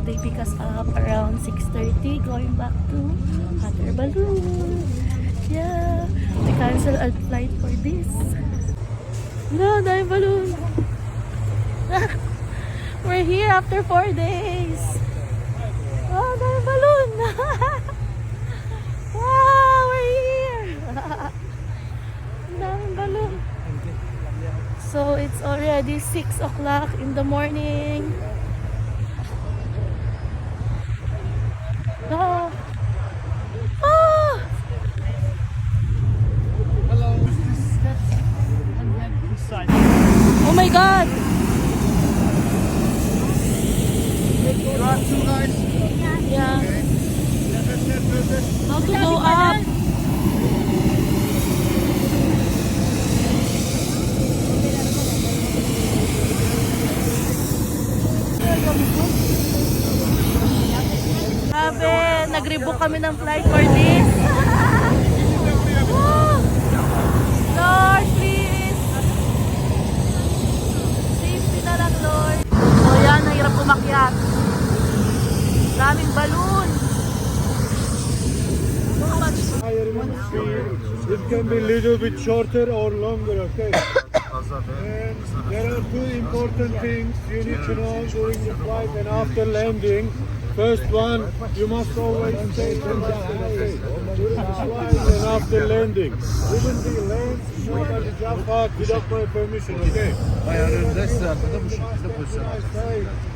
they pick us up around 6:30 going back to Hot Air Balloon. Yeah, we cancel our flight for this. No, dahil balloon. We're here after 4 days. Oh, dahil balloon. Wow, we're here. Daming balloon. So it's already 6 o'clock in the morning. Oh. Oh. Hello. And then this side. Oh my God. You are two guys. Yeah. How to go up? Sabi, nag-rebook kami ng flight for this. Woo! Lord, please. Safety na lang, Lord. So yan, nahirap umakyat. Daming balloon. It can be little bit shorter or longer, okay? And there are two important things you need to know during the flight and after landing. First one, you must always stay in the okay? During the flight and after landing. Even the land, nobody jump out without my permission, okay?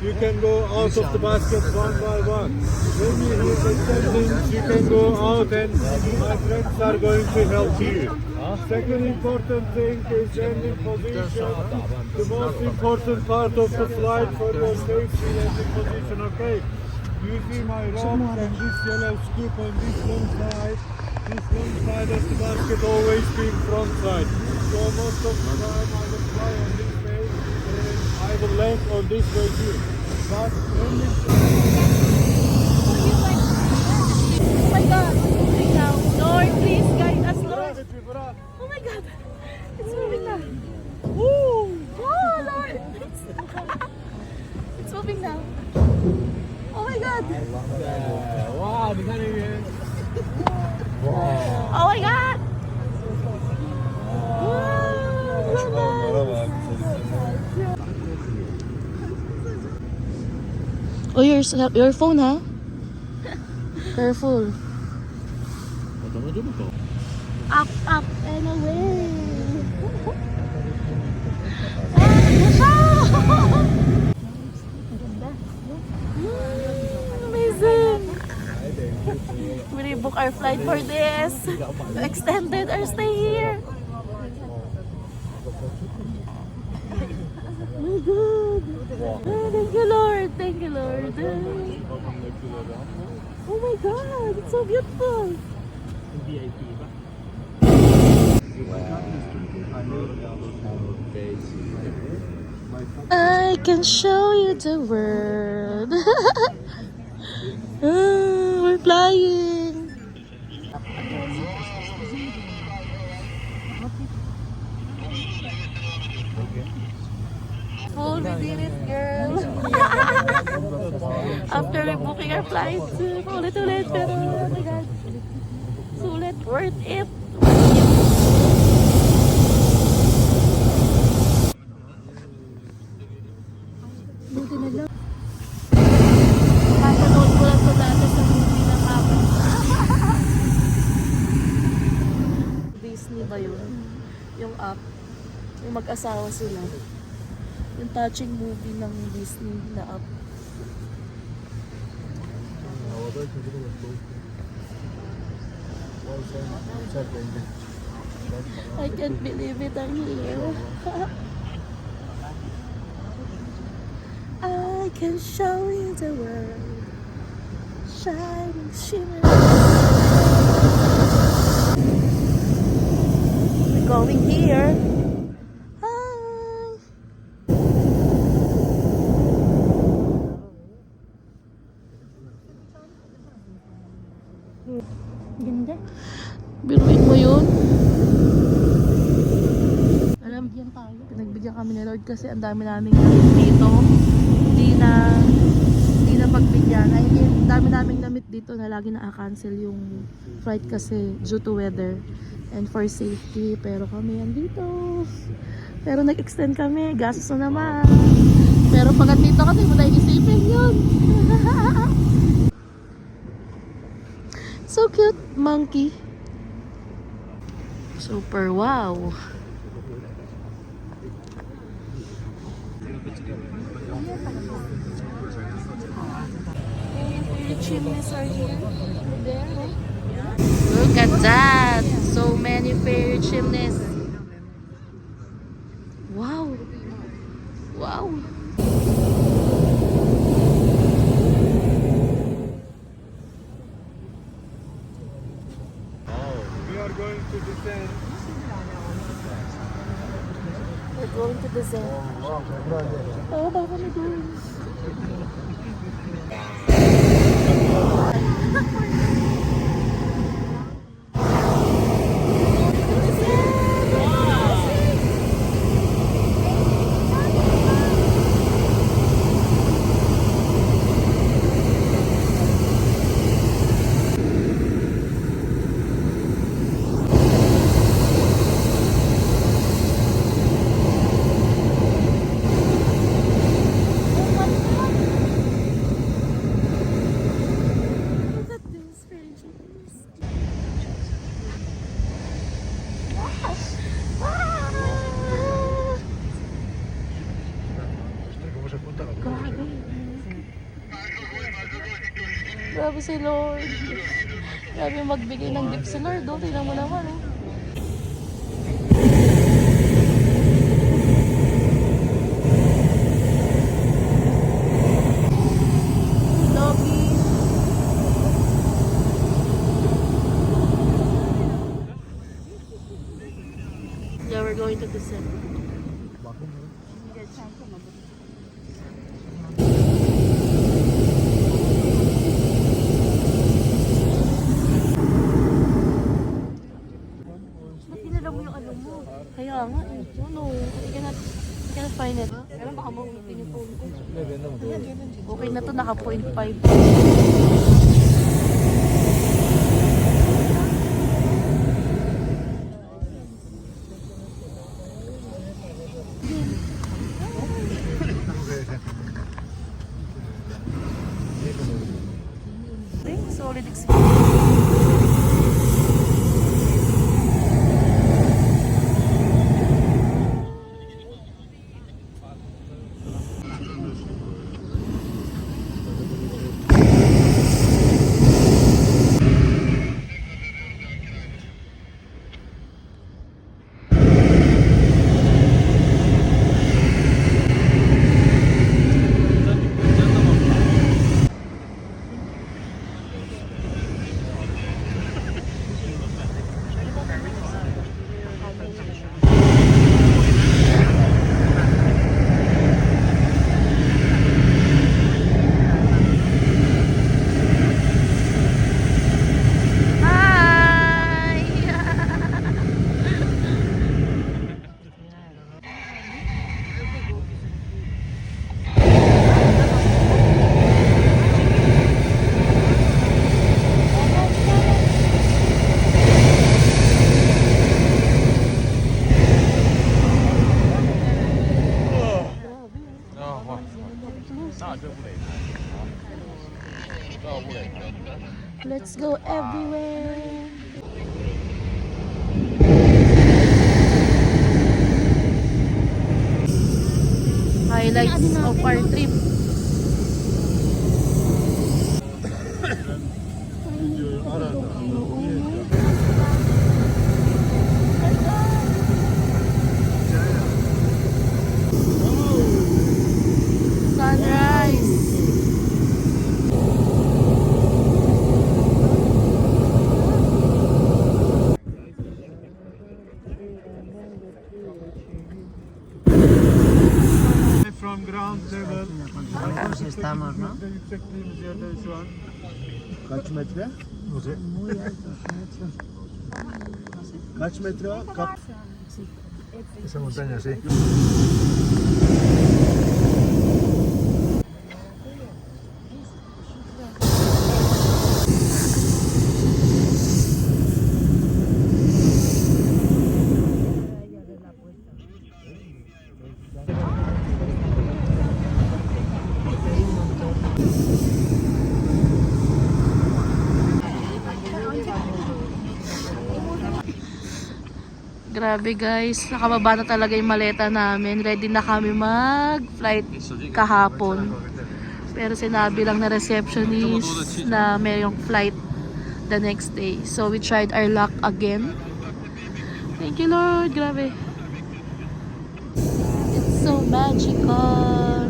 You can go out of the basket one by one. When you hit the standings, you can go out and my friends are going to help you. Second important thing is landing position. The most important part of the flight for your safety landing position, okay? You see my rope and this yellow scoop on this long side. This long side of the basket always being front side. So most of the time I will fly on this way and I will land on this way too. But landing... Oh my God, it's moving now. Lord, please guide us, Lord. Oh my God, it's moving now. Woo! Oh Lord, it's moving now. Oh my God. Wow, di sana yun. Oh my God. Wow, so nice. Oh, your phone, huh? Careful. Up, up, and away. Amazing. We rebook our flight for this. We extended our stay here. Oh my God. Thank you, Lord. Thank you, Lord. Oh my God, it's so beautiful. I can show you the world. We're flying. Full, we did it, girl. After rebooking our flight, ulit-ulit, pero oh my God, sulit, worth it. Buti na lang. Nakanood ko lang ito dati sa movie ng Apple. Disney ba yun? Yung app. Yung mag-asawa sila. Yung touching movie ng Disney na app. I can't believe it, I'm here. I can show you the world, shining, shimmering. We're going here. Hi. Ganda. Biruin mo yun. Alam, yan tayo. Pinagbigyan kami ni Lord kasi ang dami naming dito. Hindi na pagbigyan. dito na lagi na-cancel yung flight kasi due to weather and for safety. Pero kami andito. Pero nag-extend kami. Gastos na naman. Pero pag andito ka, di mo tayo isipin yun. So cute, monkey. Super wow. The chimneys are here. There. Look at that. So many fairy chimneys. Wow. Wow. We are going to descend. We're going to the Zen. Oh, baka may doon. Look at this fairy chimneys. Grabe si Lord. Grabe magbigay ng gift si Lord. Oh, tingnan mo naman. Oh. Lobby. Yeah, we're going to descend. Ba't dinala mo yung ano mo? Kaya nga eh. Ano? I cannot find it. Pero baka mawitin yung phone ko. Okay na to, naka 0.5. Solid experience. Let's go everywhere. Highlights of our trip. Sunrise. From ground level. Estamos, ¿no? Kaç metre? Kaç metre? Esa montaña, sí. Grabe guys, nakababa na talaga yung maleta namin. Ready na kami mag-flight kahapon. Pero sinabi lang na receptionist na mayroong flight the next day. So we tried our luck again. Thank you Lord, grabe. It's so magical.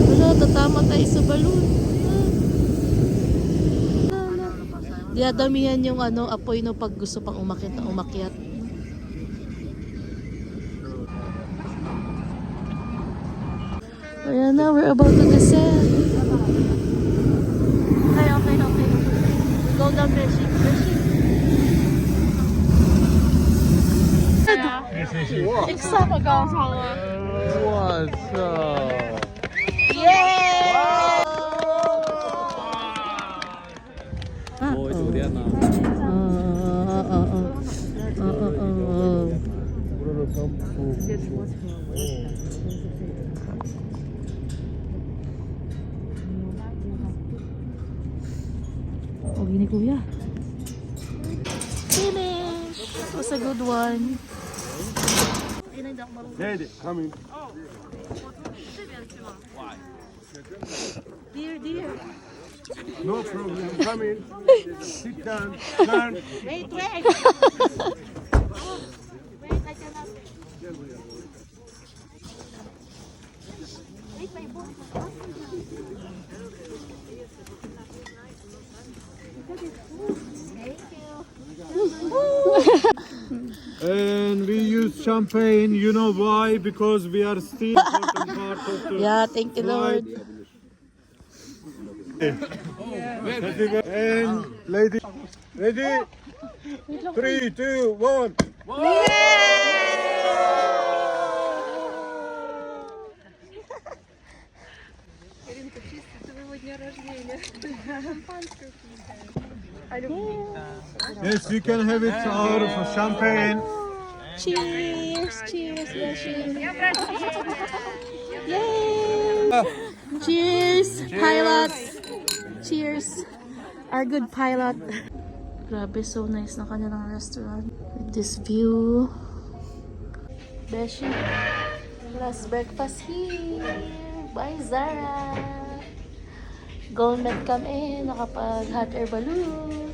Wala, tatama tayo sa balloon. Diadamihan yung apoy no pag gusto pang umakyat na umakyat. Ayan na, we're about to descend. Okay. We go down fishing. Exact. What's up? Yeah! Ôi, chủ điện nào. Pogi ni Kuya. Finish! It was a good one. Lady, come in. Dear. No problem. Come in. Sit down. Turn. Wait. Wait, I cannot. Wait, my book. Thank you. And we use champagne. You know why? Because we are still important part of the Yeah, thank you flight. Lord. And lady, ready? 3, 2, 1. Yes, you can have it out of champagne. Cheers! Cheers! Yeah, cheers! Yay! Cheers! Pilot! Cheers! Our good pilot. Grabe, so nice na kanilang restaurant. With this view. Beshi, last breakfast here. Bye, Zara! Gourmet kami, nakapag hot air balloon.